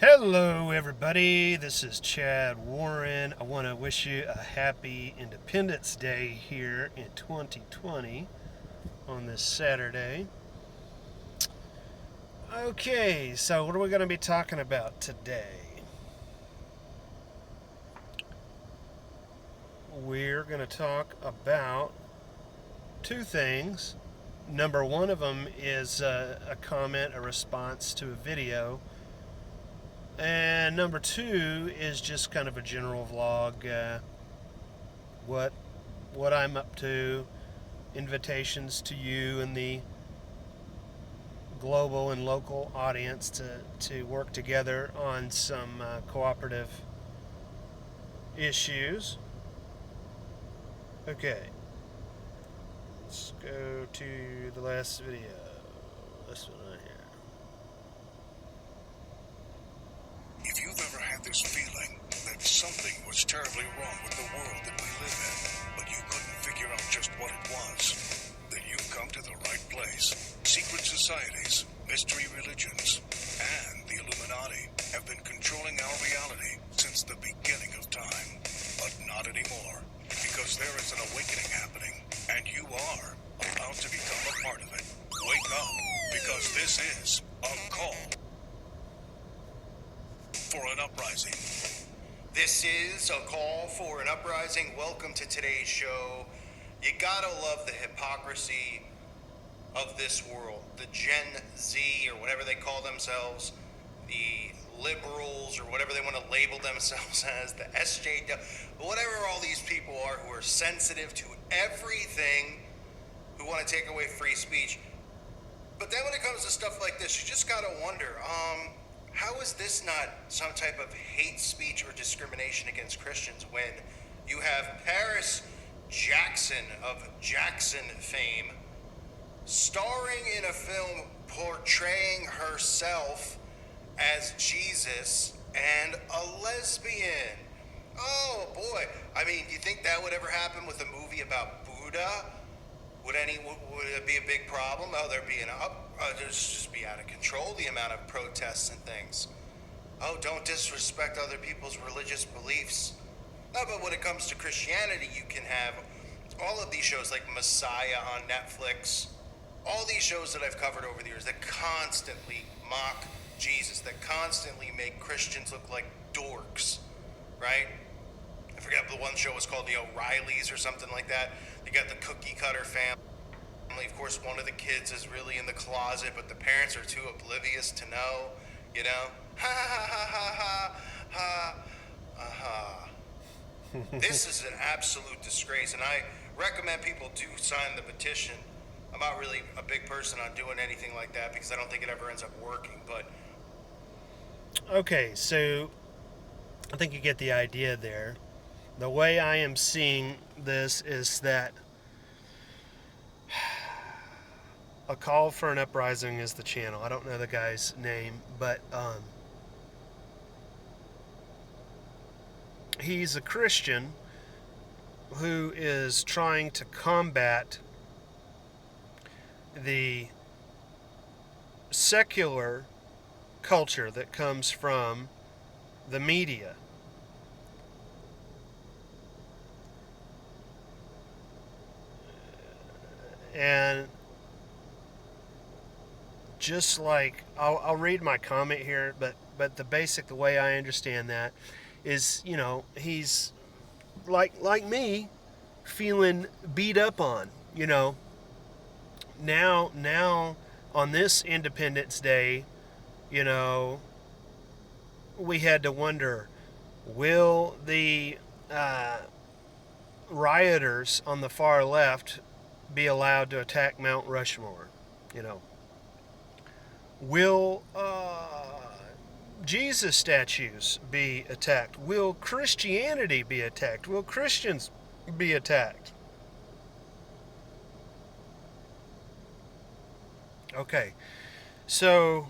Hello, everybody. This is Chad Warren. I want to wish you a happy Independence Day here in 2020 on this Saturday. Okay, so what are we going to be talking about today? We're going to talk about two things. Number one of them is a comment, a response to a video. And number two is just kind of a general vlog, what I'm up to, invitations to you and the global and local audience to work together on some cooperative issues. Okay, let's go to the last video. This one right here. If you've ever had this feeling that something was terribly wrong with the world that we live in, but you couldn't figure out just what it was, then you've come to the right place. Secret societies, mystery religions, and the Illuminati have been controlling our reality since the beginning of time. But not anymore, because there is an awakening happening, and you are about to become a part of it. Wake up, because this is a call for an uprising. This is a call for an uprising. Welcome to today's show. You gotta love the hypocrisy of this world. The Gen Z, or whatever they call themselves, the liberals, or whatever they want to label themselves as, the SJW, whatever all these people are who are sensitive to everything, who want to take away free speech. But then when it comes to stuff like this, you just gotta wonder, how is this not some type of hate speech or discrimination against Christians when you have Paris Jackson of Jackson fame starring in a film portraying herself as Jesus and a lesbian? Oh boy. I mean, do you think that would ever happen with a movie about Buddha? Would it be a big problem? Oh, there'd be there's just be out of control, the amount of protests and things. Oh, don't disrespect other people's religious beliefs. No, but when it comes to Christianity, you can have all of these shows like Messiah on Netflix, all these shows that I've covered over the years that constantly mock Jesus, that constantly make Christians look like dorks, right? I forget, the one show was called the O'Reillys or something like that. You got the cookie cutter family. Of course, one of the kids is really in the closet, but the parents are too oblivious to know, you know? Ha ha ha ha ha ha ha. This is an absolute disgrace, and I recommend people do sign the petition. I'm not really a big person on doing anything like that because I don't think it ever ends up working, but... Okay, so I think you get the idea there. The way I am seeing this is that a call for an uprising is the channel. I don't know the guy's name, but he's a Christian who is trying to combat the secular culture that comes from the media. And just like, I'll read my comment here, but the way I understand that is, you know, he's like me, feeling beat up on, you know. Now on this Independence Day, you know, we had to wonder, will the rioters on the far left be allowed to attack Mount Rushmore? You know, will Jesus statues be attacked? Will Christianity be attacked? Will Christians be attacked? Okay, so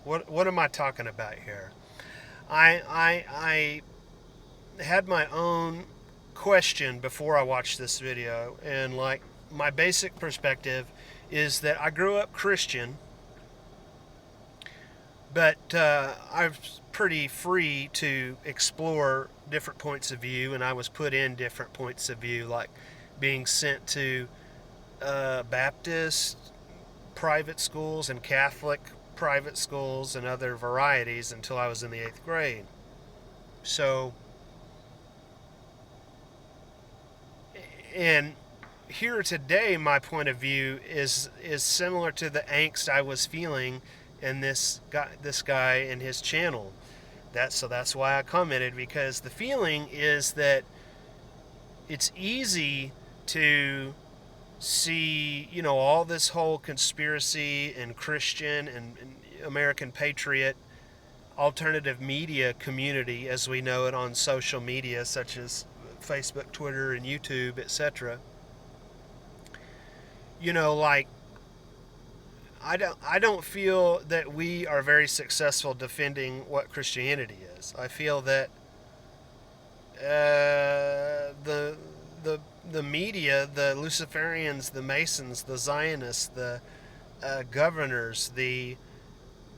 what am I talking about here? I had my own question before I watched this video, and like, my basic perspective is that I grew up Christian, but I was pretty free to explore different points of view, and I was put in different points of view, like being sent to Baptist private schools and Catholic private schools and other varieties until I was in the 8th grade. So, and here today, my point of view is similar to the angst I was feeling in this guy and his channel. That's why I commented, because the feeling is that it's easy to see, all this whole conspiracy and Christian and American patriot alternative media community as we know it on social media such as Facebook, Twitter, and YouTube, etc. Like, I don't feel that we are very successful defending what Christianity is. I feel that the media, the Luciferians, the Masons, the Zionists, the governors, the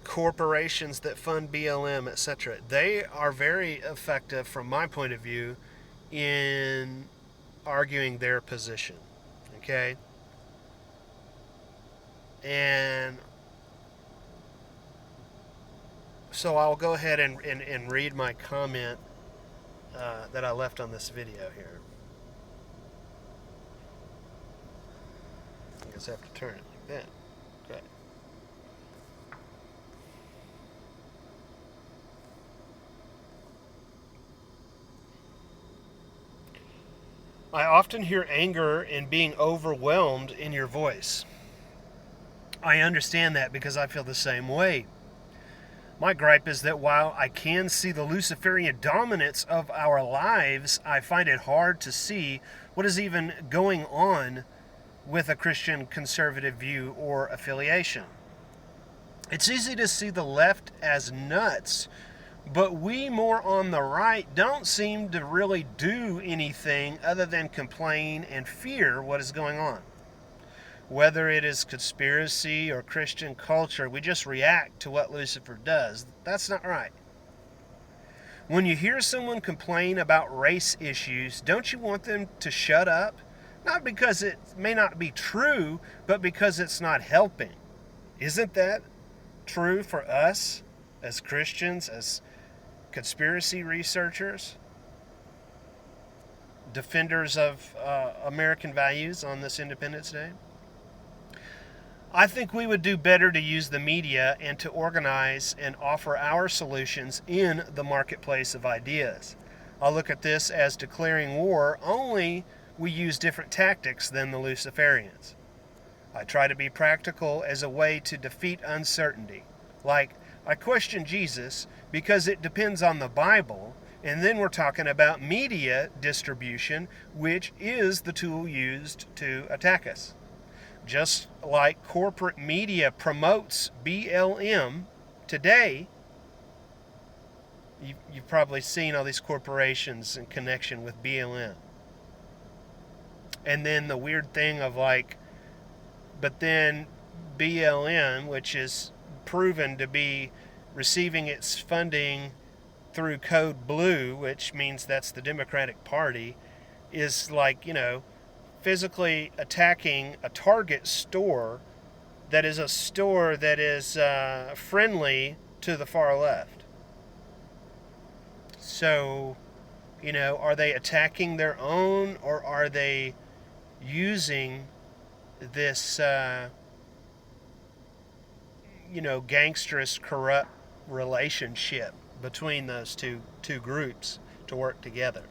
corporations that fund BLM, etc., they are very effective, from my point of view, in arguing their position. Okay? And so I'll go ahead and read my comment that I left on this video here. I guess I have to turn it like that. Okay. I often hear anger and being overwhelmed in your voice. I understand that because I feel the same way. My gripe is that while I can see the Luciferian dominance of our lives, I find it hard to see what is even going on with a Christian conservative view or affiliation. It's easy to see the left as nuts, but we more on the right don't seem to really do anything other than complain and fear what is going on. Whether it is conspiracy or Christian culture, we just react to what Lucifer does. That's not right. When you hear someone complain about race issues, don't you want them to shut up? Not because it may not be true, but because it's not helping. Isn't that true for us as Christians, as conspiracy researchers, defenders of American values on this Independence Day? I think we would do better to use the media and to organize and offer our solutions in the marketplace of ideas. I look at this as declaring war, only we use different tactics than the Luciferians. I try to be practical as a way to defeat uncertainty. Like, I question Jesus because it depends on the Bible, and then we're talking about media distribution, which is the tool used to attack us. Just like corporate media promotes BLM today, you've probably seen all these corporations in connection with BLM. And then the weird thing of like, but then BLM, which is proven to be receiving its funding through Code Blue, which means that's the Democratic Party, is like, physically attacking a Target store that is a store that is friendly to the far left. So, are they attacking their own, or are they using this, gangsterous, corrupt relationship between those two groups to work together?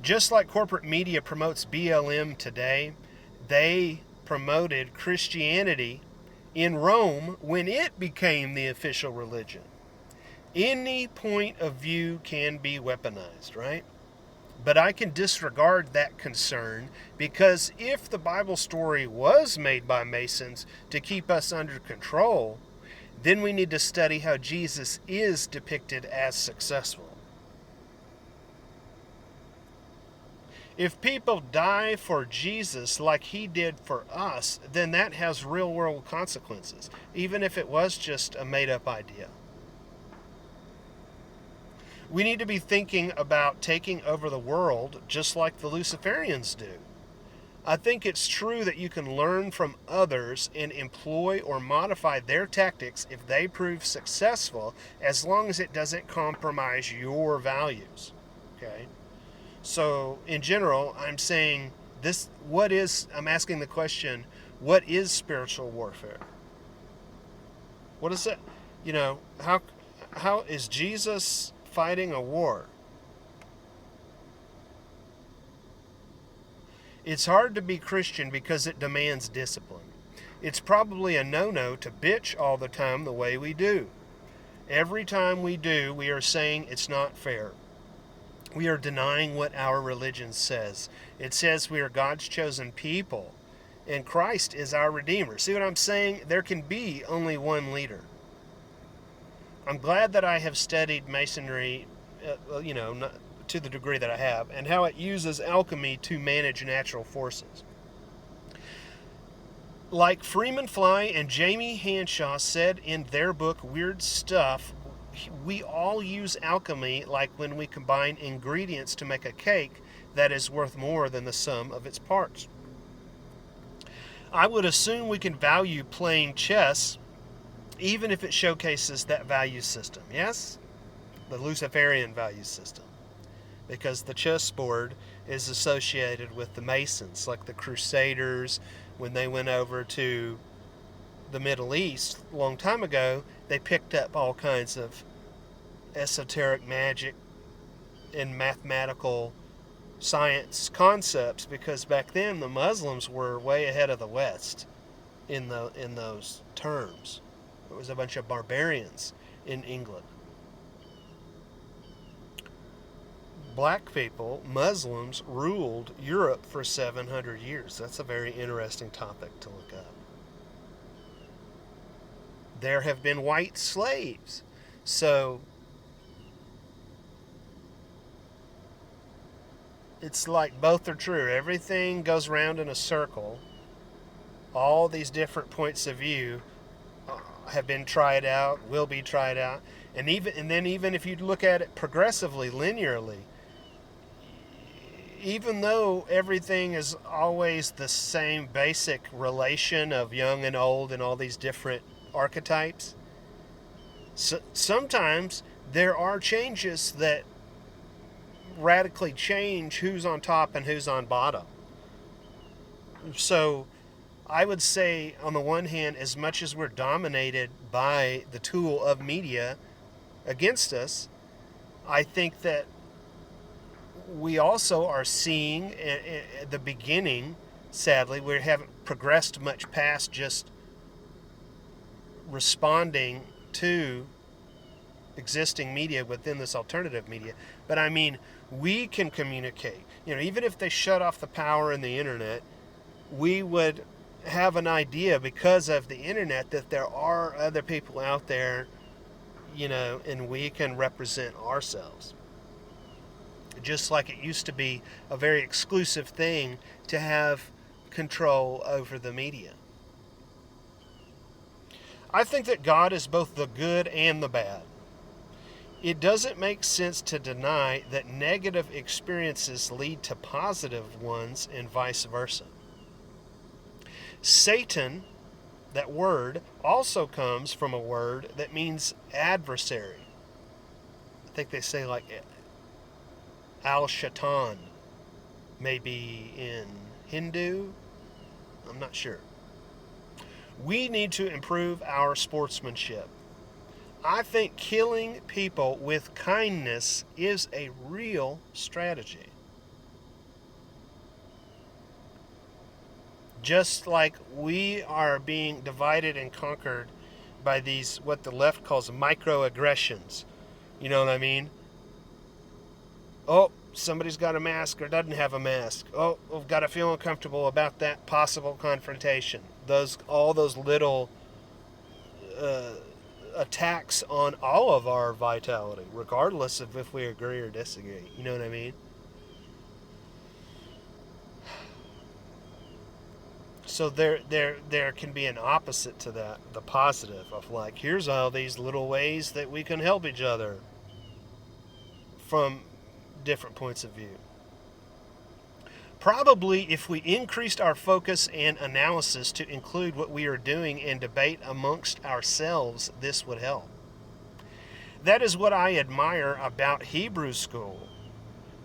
Just like corporate media promotes BLM today, they promoted Christianity in Rome when it became the official religion. Any point of view can be weaponized, right? But I can disregard that concern, because if the Bible story was made by Masons to keep us under control, then we need to study how Jesus is depicted as successful. If people die for Jesus like he did for us, then that has real world consequences, even if it was just a made up idea. We need to be thinking about taking over the world just like the Luciferians do. I think it's true that you can learn from others and employ or modify their tactics if they prove successful, as long as it doesn't compromise your values. Okay? So, in general, I'm saying this, I'm asking the question, what is spiritual warfare? What is it? How is Jesus fighting a war? It's hard to be Christian because it demands discipline. It's probably a no-no to bitch all the time the way we do. Every time we do, we are saying it's not fair. We are denying what our religion says. It says we are God's chosen people, and Christ is our Redeemer. See what I'm saying? There can be only one leader. I'm glad that I have studied Masonry, to the degree that I have, and how it uses alchemy to manage natural forces. Like Freeman Fly and Jamie Hanshaw said in their book Weird Stuff, we all use alchemy like when we combine ingredients to make a cake that is worth more than the sum of its parts. I would assume we can value playing chess even if it showcases that value system. Yes? The Luciferian value system. Because the chessboard is associated with the Masons, like the Crusaders. When they went over to the Middle East a long time ago, they picked up all kinds of esoteric magic and mathematical science concepts, because back then the Muslims were way ahead of the West in those terms. It was a bunch of barbarians in England. Black people, Muslims, ruled Europe for 700 years. That's a very interesting topic to look up. There have been white slaves. So it's like both are true. Everything goes round in a circle. All these different points of view have been tried out, will be tried out. And then if you look at it progressively, linearly, even though everything is always the same basic relation of young and old and all these different archetypes, sometimes there are changes that radically change who's on top and who's on bottom. So I would say, on the one hand, as much as we're dominated by the tool of media against us, I think that we also are seeing at the beginning, sadly, we haven't progressed much past just responding to existing media within this alternative media. But I mean, we can communicate. Even if they shut off the power in the internet, we would have an idea because of the internet that there are other people out there, and we can represent ourselves. Just like it used to be a very exclusive thing to have control over the media. I think that God is both the good and the bad. It doesn't make sense to deny that negative experiences lead to positive ones and vice versa. Satan, that word, also comes from a word that means adversary. I think they say like Al-Shaitan, maybe in Hindu. I'm not sure. We need to improve our sportsmanship. I think killing people with kindness is a real strategy. Just like we are being divided and conquered by these, what the left calls microaggressions. You know what I mean? Oh, somebody's got a mask or doesn't have a mask. Oh, we've got to feel uncomfortable about that possible confrontation. All those little attacks on all of our vitality, regardless of if we agree or disagree. You know what I mean? So there can be an opposite to that, the positive of like, here's all these little ways that we can help each other from different points of view. Probably if we increased our focus and analysis to include what we are doing and debate amongst ourselves, this would help. That is what I admire about Hebrew School.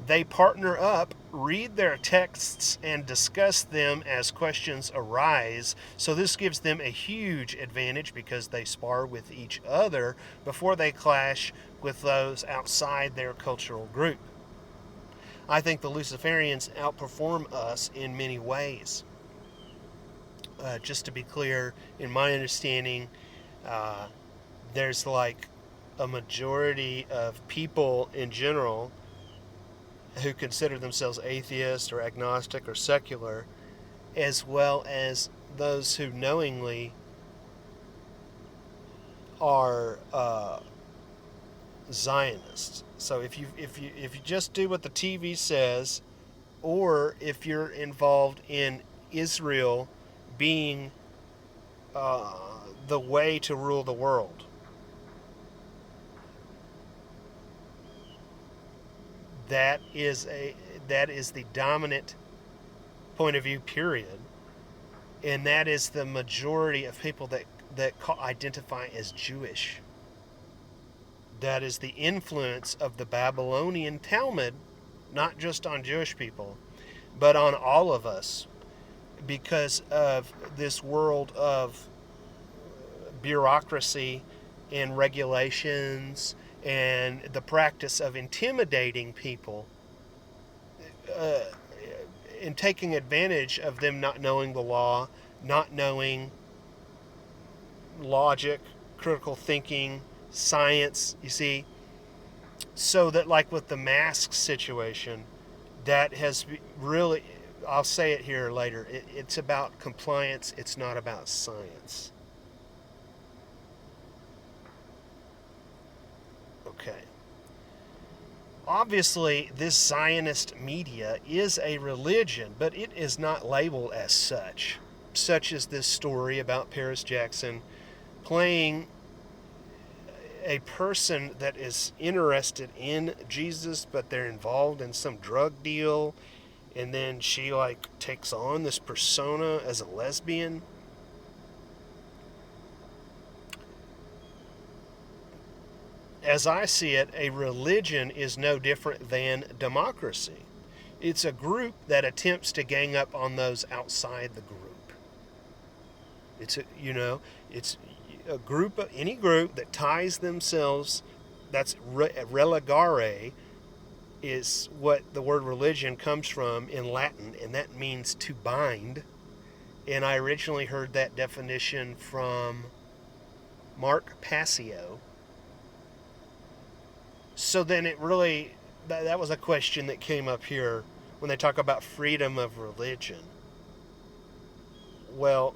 They partner up, read their texts, and discuss them as questions arise. So this gives them a huge advantage because they spar with each other before they clash with those outside their cultural group. I think the Luciferians outperform us in many ways. Just to be clear, in my understanding, there's like a majority of people in general who consider themselves atheist or agnostic or secular, as well as those who knowingly are Zionists. So if you just do what the TV says, or if you're involved in Israel being the way to rule the world, that is the dominant point of view, period, and that is the majority of people that identify as Jewish. That is the influence of the Babylonian Talmud, not just on Jewish people, but on all of us, because of this world of bureaucracy and regulations and the practice of intimidating people and taking advantage of them not knowing the law, not knowing logic, critical thinking, science, you see. So that, like with the mask situation, that has really, I'll say it here later, it's about compliance, it's not about science. Okay. Obviously, this Zionist media is a religion, but it is not labeled as such. Such as this story about Paris Jackson playing a person that is interested in Jesus, but they're involved in some drug deal, and then she like takes on this persona as a lesbian. As I see it, a religion is no different than democracy. It's a group that attempts to gang up on those outside the group. It's a group, any group that ties themselves, that's religare, is what the word religion comes from in Latin, and that means to bind. And I originally heard that definition from Mark Passio. So then it really, that was a question that came up here when they talk about freedom of religion. Well,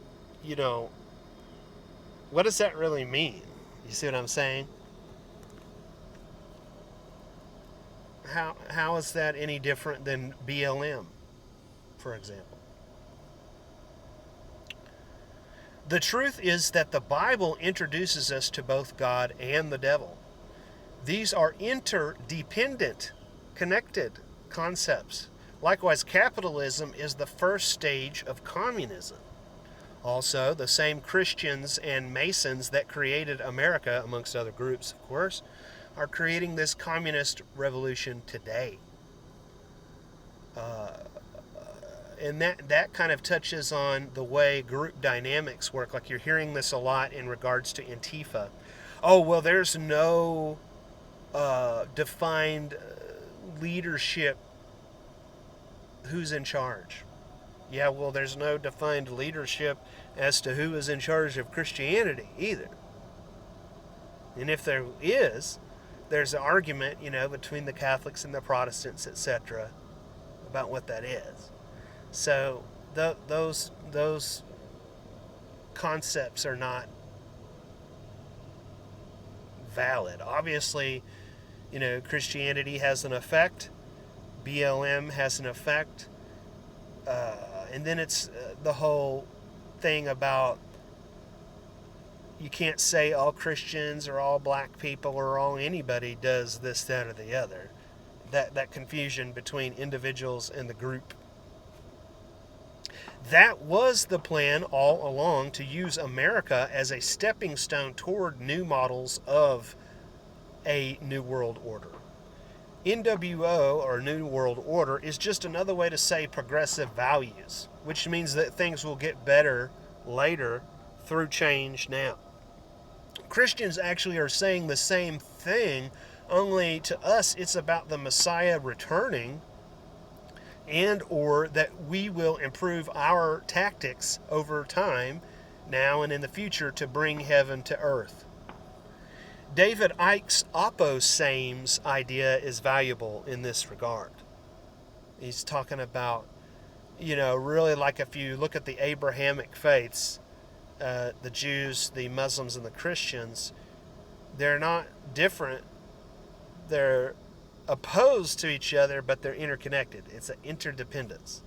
what does that really mean? You see what I'm saying? How is that any different than BLM, for example? The truth is that the Bible introduces us to both God and the devil. These are interdependent, connected concepts. Likewise, capitalism is the first stage of communism. Also, the same Christians and Masons that created America, amongst other groups, of course, are creating this communist revolution today. And that kind of touches on the way group dynamics work. Like you're hearing this a lot in regards to Antifa. Oh, well, there's no defined leadership. Who's in charge? Yeah, well, there's no defined leadership as to who is in charge of Christianity either. And if there is, there's an argument, between the Catholics and the Protestants, etc., about what that is. So those concepts are not valid. Obviously, Christianity has an effect, BLM has an effect, and then it's the whole thing about you can't say all Christians or all black people or all anybody does this, that, or the other. That confusion between individuals and the group. That was the plan all along, to use America as a stepping stone toward new models of a New World Order. NWO, or New World Order, is just another way to say progressive values, which means that things will get better later through change now. Christians actually are saying the same thing, only to us it's about the Messiah returning, and or that we will improve our tactics over time, now and in the future, to bring heaven to earth. David Icke's opposame's idea is valuable in this regard. He's talking about, really, like if you look at the Abrahamic faiths, the Jews, the Muslims, and the Christians, they're not different. They're opposed to each other, but they're interconnected. It's an interdependence.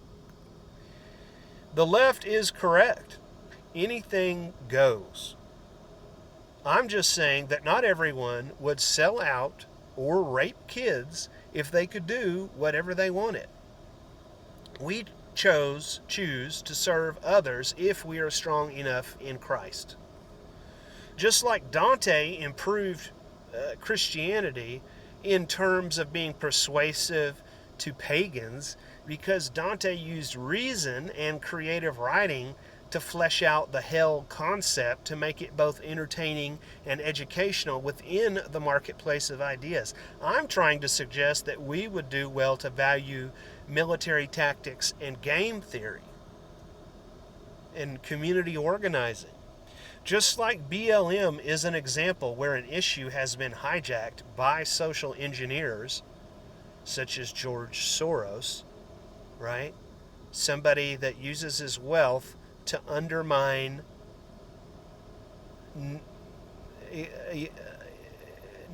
The left is correct. Anything goes. I'm just saying that not everyone would sell out or rape kids if they could do whatever they wanted. We choose to serve others if we are strong enough in Christ. Just like Dante improved Christianity in terms of being persuasive to pagans, because Dante used reason and creative writing to flesh out the hell concept, to make it both entertaining and educational within the marketplace of ideas. I'm trying to suggest that we would do well to value military tactics and game theory and community organizing. Just like BLM is an example where an issue has been hijacked by social engineers, such as George Soros, right? Somebody that uses his wealth to undermine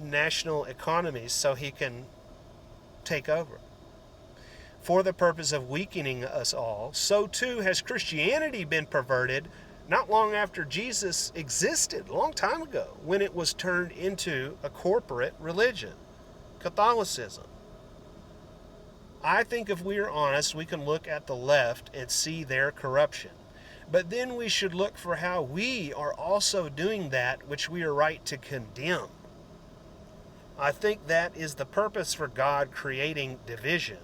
national economies so he can take over. For the purpose of weakening us all, so too has Christianity been perverted not long after Jesus existed, a long time ago, when it was turned into a corporate religion, Catholicism. I think if we are honest, we can look at the left and see their corruption. But then we should look for how we are also doing that which we are right to condemn. I think that is the purpose for God creating division.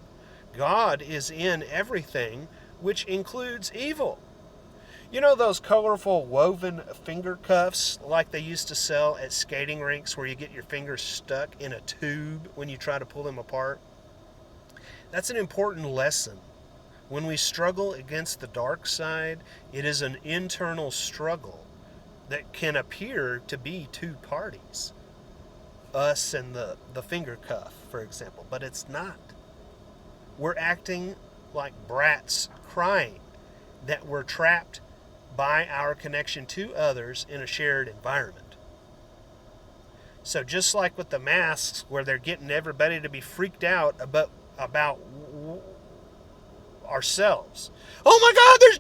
God is in everything, which includes evil. You know those colorful woven finger cuffs like they used to sell at skating rinks, where you get your fingers stuck in a tube when you try to pull them apart? That's an important lesson. When we struggle against the dark side, it is an internal struggle that can appear to be two parties. Us and the finger cuff, for example, but it's not. We're acting like brats crying that we're trapped by our connection to others in a shared environment. So just like with the masks, where they're getting everybody to be freaked out about ourselves. Oh my God, there's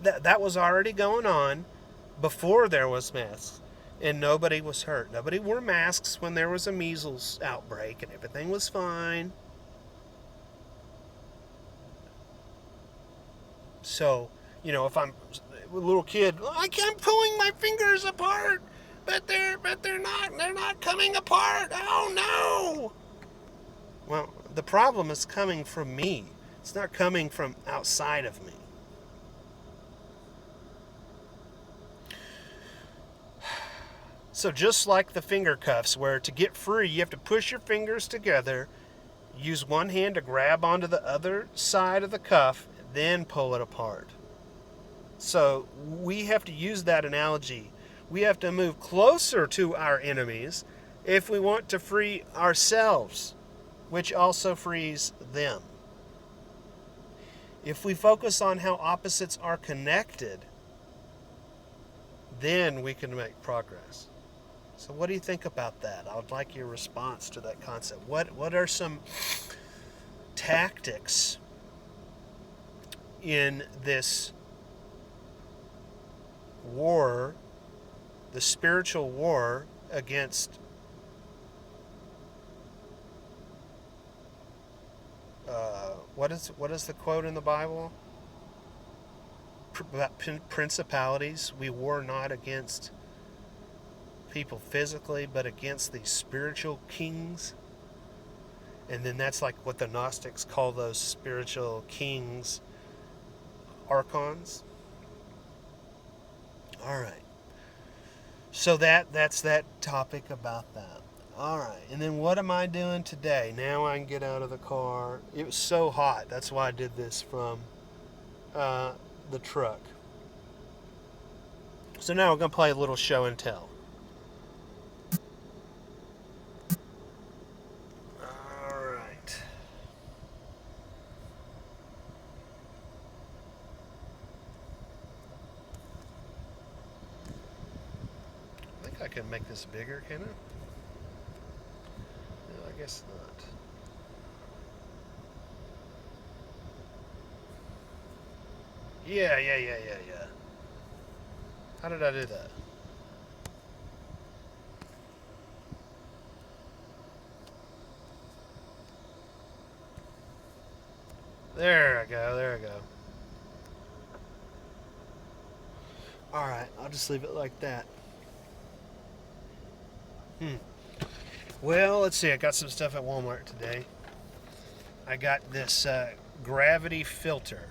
germs! That was already going on before there was masks, and nobody was hurt. Nobody wore masks when there was a measles outbreak, and everything was fine. So, if I'm a little kid, I'm pulling my fingers apart, but they're not coming apart. Oh no! Well, the problem is coming from me. It's not coming from outside of me. So just like the finger cuffs, where to get free, you have to push your fingers together, use one hand to grab onto the other side of the cuff, then pull it apart. So we have to use that analogy. We have to move closer to our enemies if we want to free ourselves, which also frees them. If we focus on how opposites are connected, then we can make progress. So what do you think about that? I would like your response to that concept. What are some tactics in this war, the spiritual war against what is the quote in the Bible? About principalities. We war not against people physically, but against these spiritual kings. And then that's like what the Gnostics call those spiritual kings, archons. All right. So that's that topic about that. All right. And then what am I doing today? Now I can get out of the car. It was so hot. That's why I did this from the truck. So now we're going to play a little show and tell. All right. I think I can make this bigger, can I? No, I guess not. Yeah. How did I do that? There I go. Alright, I'll just leave it like that. Well, let's see. I got some stuff at Walmart today. I got this gravity filter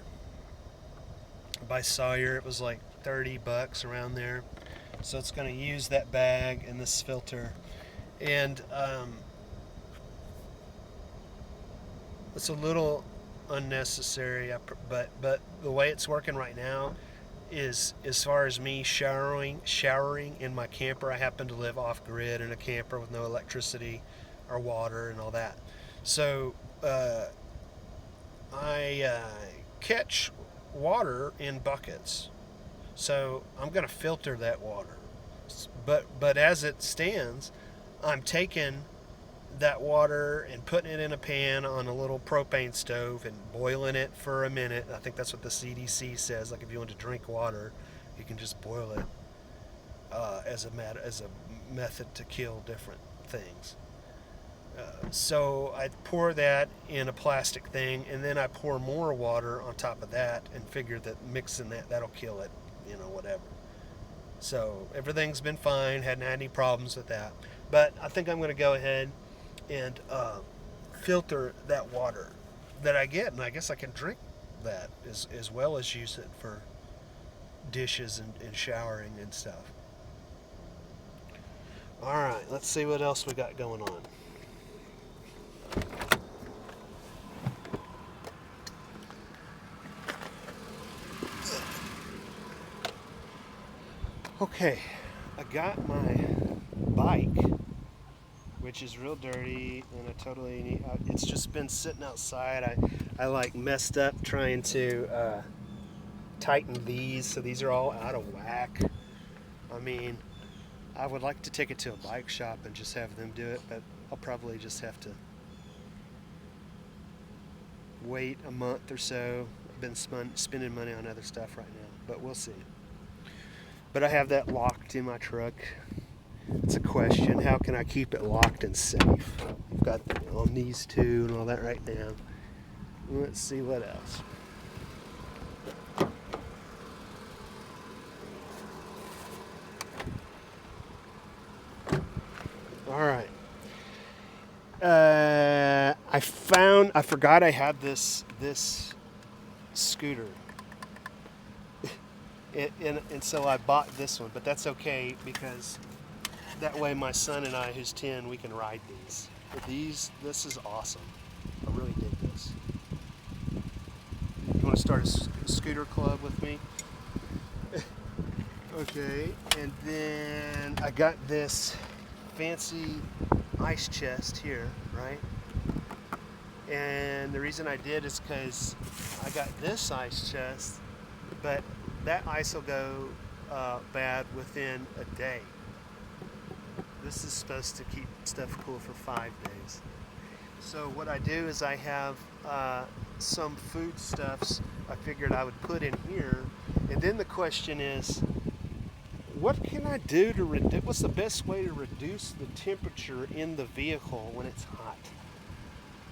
by Sawyer. It was like $30 around there. So it's going to use that bag and this filter. And it's a little unnecessary, but the way it's working right now is, as far as me showering in my camper. I happen to live off grid in a camper with no electricity or water and all that. So I catch water in buckets. So I'm going to filter that water. But as it stands, I'm taking that water and putting it in a pan on a little propane stove and boiling it for a minute. I think that's what the CDC says. Like if you want to drink water, you can just boil it as a method to kill different things. So I pour that in a plastic thing, and then I pour more water on top of that, and figure that mixing that'll kill it, whatever. So everything's been fine. Hadn't had any problems with that. But I think I'm going to go ahead and filter that water that I get, and I guess I can drink that as well as use it for dishes and showering and stuff. All right, let's see what else we got going on. Okay, I got my bike, which is real dirty, and it's just been sitting outside. I like messed up trying to tighten these, so these are all out of whack. I mean, I would like to take it to a bike shop and just have them do it, but I'll probably just have to wait a month or so. I've been spending money on other stuff right now, but we'll see. But I have that locked in my truck. It's a question, how can I keep it locked and safe? I've got on these two and all that right now. Let's see what else. All right. I forgot I had this scooter. And so I bought this one, but that's okay because that way my son and I, who's 10, we can ride these. But this is awesome. I really dig this. You want to start a scooter club with me? Okay, and then I got this fancy ice chest here, right? And the reason I did is because I got this ice chest, but that ice will go bad within a day. This is supposed to keep stuff cool for 5 days. So what I do is I have some foodstuffs I figured I would put in here. And then the question is, what can I do to reduce? What's the best way to reduce the temperature in the vehicle when it's hot?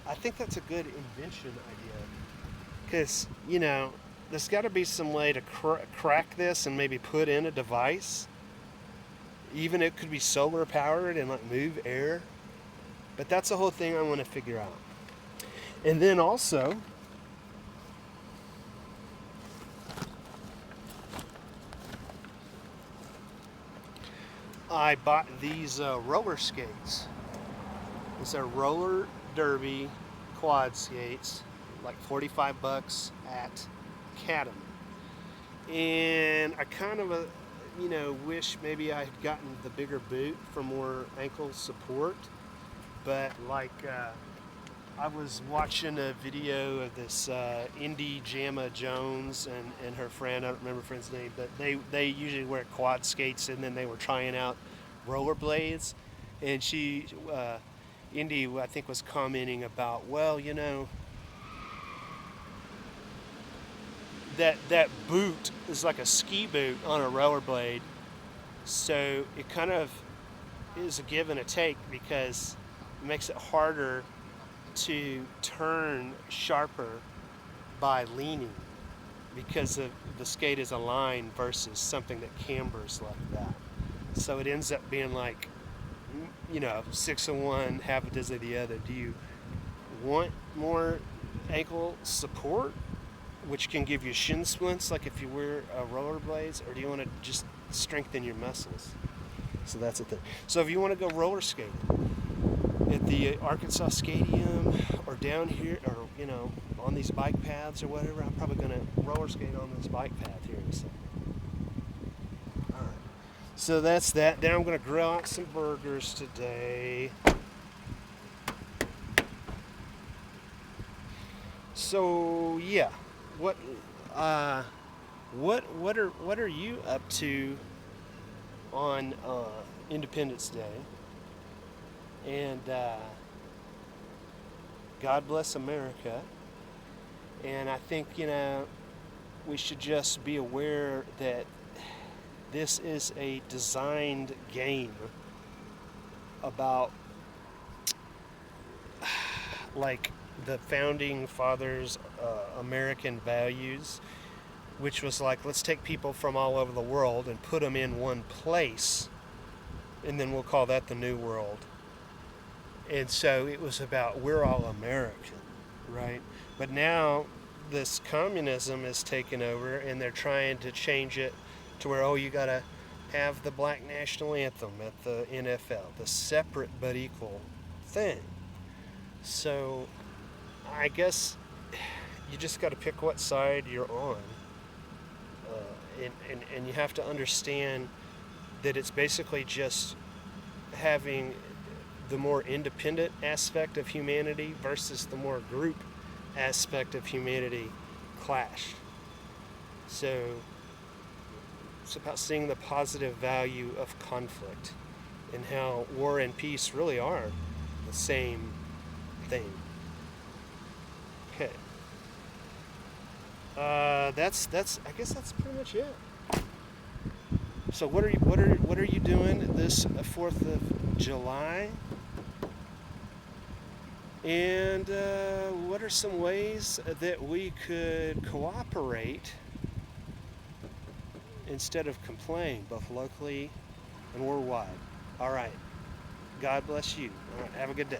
I think that's a good invention idea, because there's got to be some way to crack this and maybe put in a device. Even it could be solar powered and like move air, but that's the whole thing I want to figure out. And then also, I bought these roller skates. These are roller derby quad skates, like $45 at Cadam. And I kind of wish maybe I had gotten the bigger boot for more ankle support. But I was watching a video of this Indy Jamma Jones and her friend, I don't remember her friend's name, but they usually wear quad skates, and then they were trying out rollerblades. And Indy, I think, was commenting about, well, that boot is like a ski boot on a rollerblade, so it kind of is a give and a take, because it makes it harder to turn sharper by leaning, because the skate is aligned versus something that cambers like that. So it ends up being like, 6 of one, half a dozen of the other. Do you want more ankle support, which can give you shin splints like if you wear rollerblades, or do you want to just strengthen your muscles? So that's the thing. So if you want to go roller skate at the Arkansas Stadium, or down here, or on these bike paths or whatever, I'm probably going to roller skate on this bike path here in a second. All right. So that's that. Then I'm going to grill out some burgers today. So yeah, what are you up to on Independence Day? And God bless America. And I think we should just be aware that this is a designed game about like the founding fathers' American values, which was like, let's take people from all over the world and put them in one place, and then we'll call that the New World. And so it was about, we're all American, right? But now this communism is taken over, and they're trying to change it to where, you gotta have the black national anthem at the NFL, the separate but equal thing. So I guess you just got to pick what side you're on, and you have to understand that it's basically just having the more independent aspect of humanity versus the more group aspect of humanity clash. So it's about seeing the positive value of conflict, and how war and peace really are the same thing. Okay. That's I guess that's pretty much it. So what are you doing this 4th of July? And what are some ways that we could cooperate instead of complain, both locally and worldwide? All right. God bless you. All right. Have a good day.